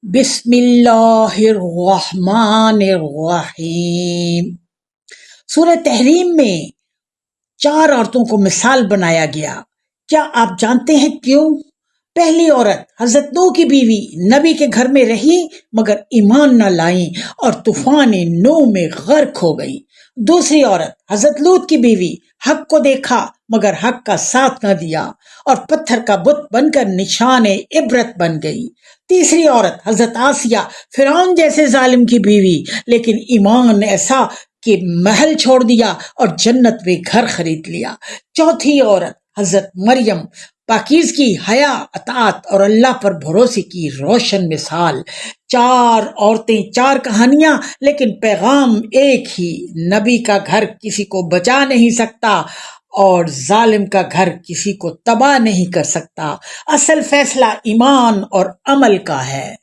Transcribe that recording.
بسم اللہ الرحمن الرحیم۔ سورہ تحریم میں 4 عورتوں کو مثال بنایا گیا۔ کیا آپ جانتے ہیں کیوں؟ پہلی عورت حضرت نوح کی بیوی نبی کے گھر میں رہی مگر ایمان نہ لائیں اور طوفان نوح میں غرق ہو گئی۔ دوسری عورت حضرت لوط کی بیوی حق کو دیکھا مگر حق کا ساتھ نہ دیا اور پتھر کا بت بن کر نشان عبرت بن گئی۔ تیسری عورت حضرت آسیہ فرعون جیسے ظالم کی بیوی، لیکن ایمان ایسا کہ محل چھوڑ دیا اور جنت میں گھر خرید لیا۔ چوتھی عورت حضرت مریم پاکیزگی، حیا، اطاعت اور اللہ پر بھروسے کی روشن مثال۔ 4 عورتیں، 4 کہانیاں، لیکن پیغام ایک ہی۔ نبی کا گھر کسی کو بچا نہیں سکتا اور ظالم کا گھر کسی کو تباہ نہیں کر سکتا۔ اصل فیصلہ ایمان اور عمل کا ہے۔